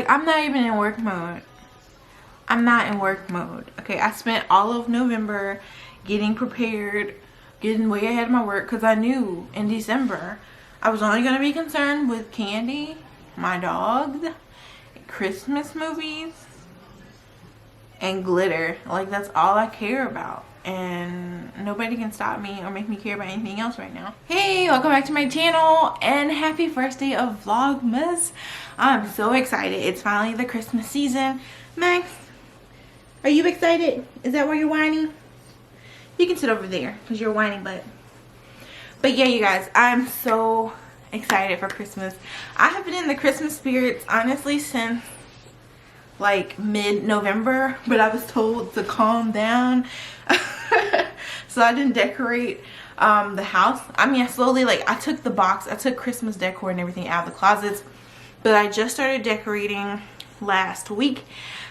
Like, I'm not even in work mode. I'm not in work mode. Okay, I spent all of November getting prepared, getting way ahead of my work, because I knew in December I was only going to be concerned with candy, my dogs, Christmas movies, and glitter. Like, that's all I care about, and nobody can stop me or make me care about anything else right now. Hey, welcome back to my channel and happy first day of Vlogmas. I'm so excited. It's finally the Christmas season. Max, are you excited? Is that where you're whining? You can sit over there because you're whining, but yeah, you guys, I'm so excited for Christmas. I have been in the Christmas spirits honestly since like mid-November, but I was told to calm down. So I didn't decorate the house. I mean, I took Christmas decor and everything out of the closets, but I just started decorating last week.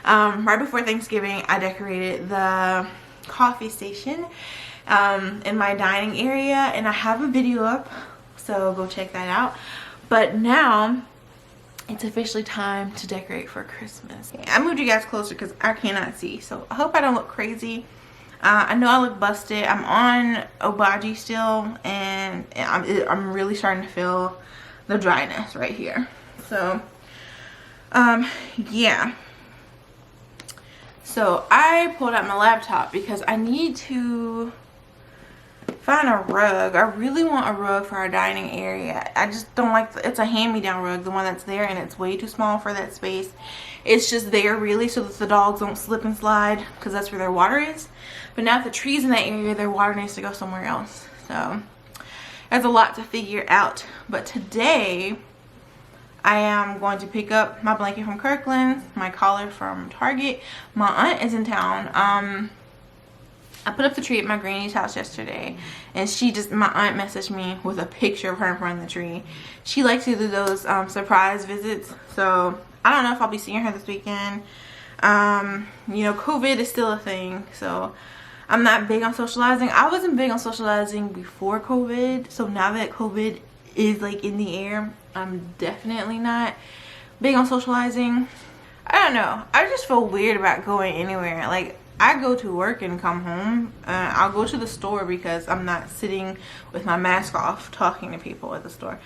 Right before Thanksgiving, I decorated the coffee station in my dining area, and I have a video up, so go check that out. But now it's officially time to decorate for Christmas. I moved you guys closer because I cannot see, so I hope I don't look crazy. I know I look busted. I'm on Obagi still, and I'm really starting to feel the dryness right here. So yeah. So I pulled out my laptop because I need to find a rug. I really want a rug for our dining area. I just don't like it's a hand-me-down rug, the one that's there, and it's way too small for that space. It's just there really so that the dogs don't slip and slide, because that's where their water is. But now if the trees in that area, their water needs to go somewhere else. So that's a lot to figure out. But today I am going to pick up my blanket from Kirkland's, my collar from Target. My aunt is in town. I put up the tree at my granny's house yesterday, and my aunt messaged me with a picture of her in front of the tree. She likes to do those surprise visits, so I don't know if I'll be seeing her this weekend. You know, COVID is still a thing, so I'm not big on socializing. I wasn't big on socializing before COVID, so now that COVID is like in the air, I'm definitely not big on socializing. I don't know, I just feel weird about going anywhere. Like, I go to work and come home. I'll go to the store because I'm not sitting with my mask off talking to people at the store.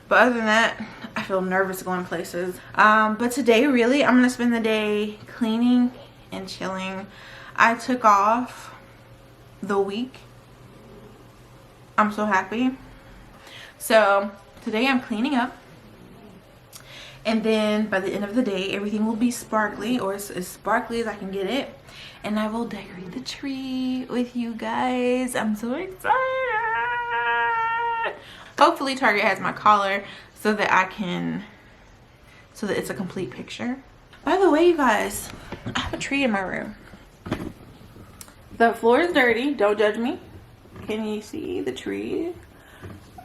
But other than that, I feel nervous going places. But today, really, I'm going to spend the day cleaning and chilling. I took off the week. I'm so happy. So today I'm cleaning up. And then by the end of the day, everything will be sparkly, or as sparkly as I can get it. And I will decorate the tree with you guys. I'm so excited. Hopefully Target has my collar so that it's a complete picture. By the way, you guys, I have a tree in my room. The floor is dirty. Don't judge me. Can you see the tree?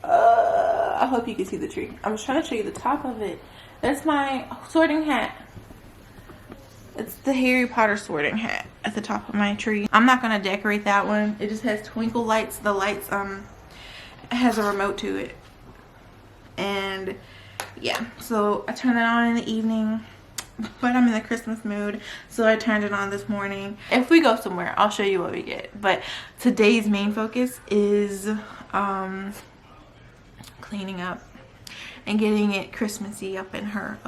I hope you can see the tree. I was trying to show you the top of it. That's my sorting hat. It's the Harry Potter sorting hat at the top of my tree. I'm not gonna decorate that one. It just has twinkle lights. The lights has a remote to it. And yeah, so I turn it on in the evening, but I'm in the Christmas mood, so I turned it on this morning. If we go somewhere, I'll show you what we get. But today's main focus is cleaning up and getting it Christmassy up in her.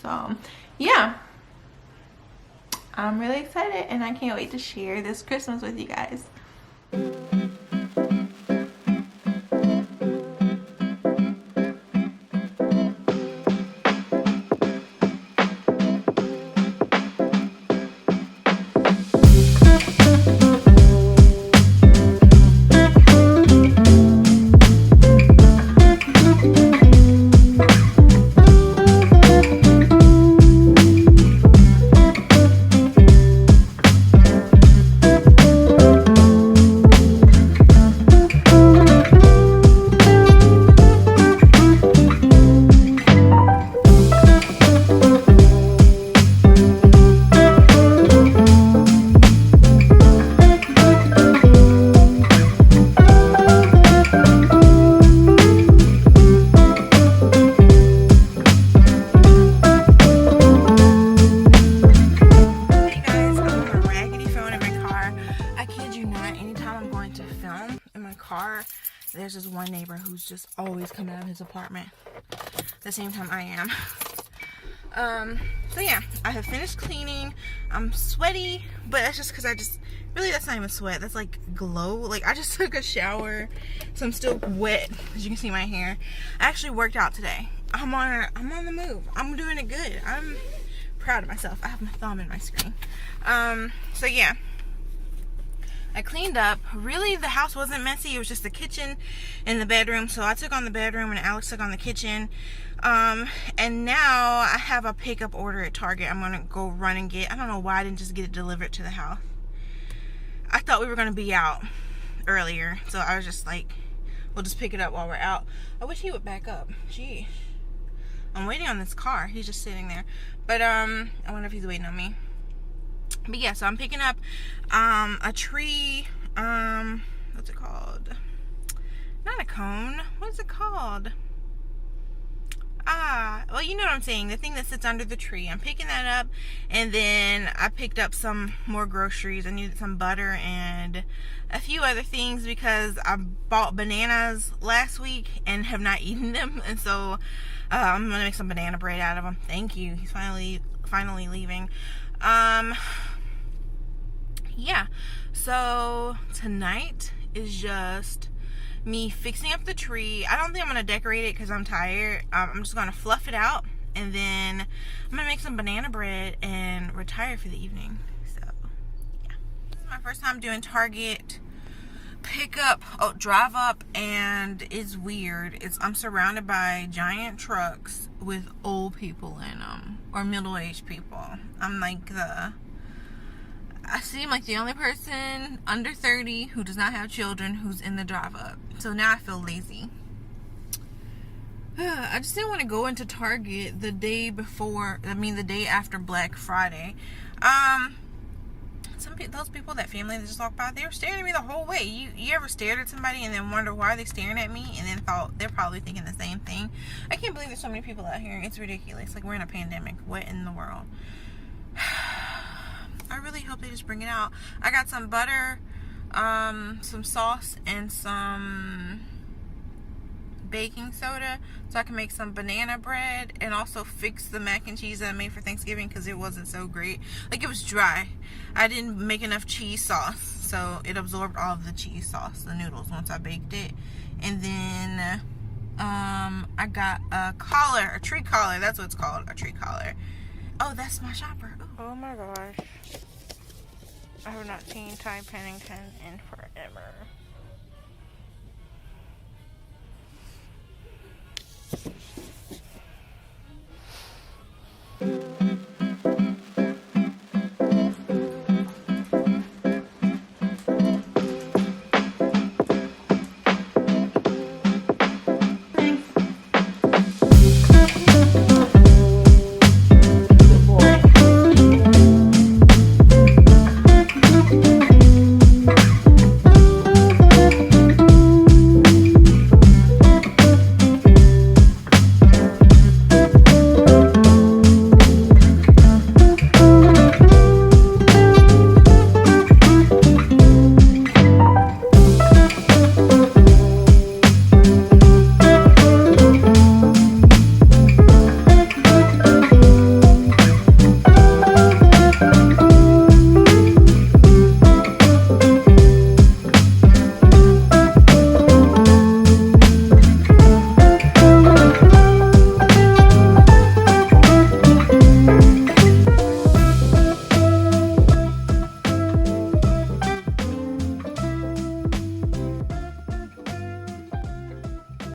So yeah, I'm really excited, and I can't wait to share this Christmas with you guys. there's this one neighbor who's just always coming out of his apartment at the same time I am. So yeah, I have finished cleaning. I'm sweaty, but that's just because really that's not even sweat. That's like glow. Like I just took a shower, so I'm still wet. As you can see my hair. I actually worked out today. I'm on the move. I'm doing it good. I'm proud of myself. I have my thumb in my screen. So yeah. I cleaned up. Really, the house wasn't messy. It was just the kitchen and the bedroom. So I took on the bedroom and Alex took on the kitchen. And now I have a pickup order at Target. I'm going to go run and get. I don't know why I didn't just get it delivered to the house. I thought we were going to be out earlier. So I was just like, we'll just pick it up while we're out. I wish he would back up. Gee. I'm waiting on this car. He's just sitting there. But I wonder if he's waiting on me. But yeah, so I'm picking up a tree, what's it called? Not a cone. What's it called? Well, you know what I'm saying. The thing that sits under the tree. I'm picking that up. And then I picked up some more groceries. I needed some butter and a few other things because I bought bananas last week and have not eaten them. And so I'm going to make some banana bread out of them. Thank you. He's finally leaving. Yeah, so tonight is just me fixing up the tree. I don't think I'm going to decorate it because I'm tired. I'm just going to fluff it out, and then I'm going to make some banana bread and retire for the evening. So, yeah. This is my first time doing Target pickup, drive up, and it's weird. I'm surrounded by giant trucks with old people in them, or middle-aged people. I seem like the only person under 30 who does not have children who's in the drive up. So now I feel lazy. I just didn't want to go into Target the day after Black Friday. Those people, that family that just walked by, they were staring at me the whole way. You ever stared at somebody and then wonder why they're staring at me, and then thought they're probably thinking the same thing? I can't believe there's so many people out here. It's ridiculous. Like, we're in a pandemic. What in the world? I really hope they just bring it out. I got some butter, some sauce, and some baking soda so I can make some banana bread and also fix the mac and cheese that I made for Thanksgiving because it wasn't so great. Like, it was dry. I didn't make enough cheese sauce, so it absorbed all of the cheese sauce, the noodles, once I baked it. And then I got a tree collar. That's what it's called, a tree collar. Oh, that's my shopper. Ooh. Oh my gosh. I have not seen Ty Pennington in forever.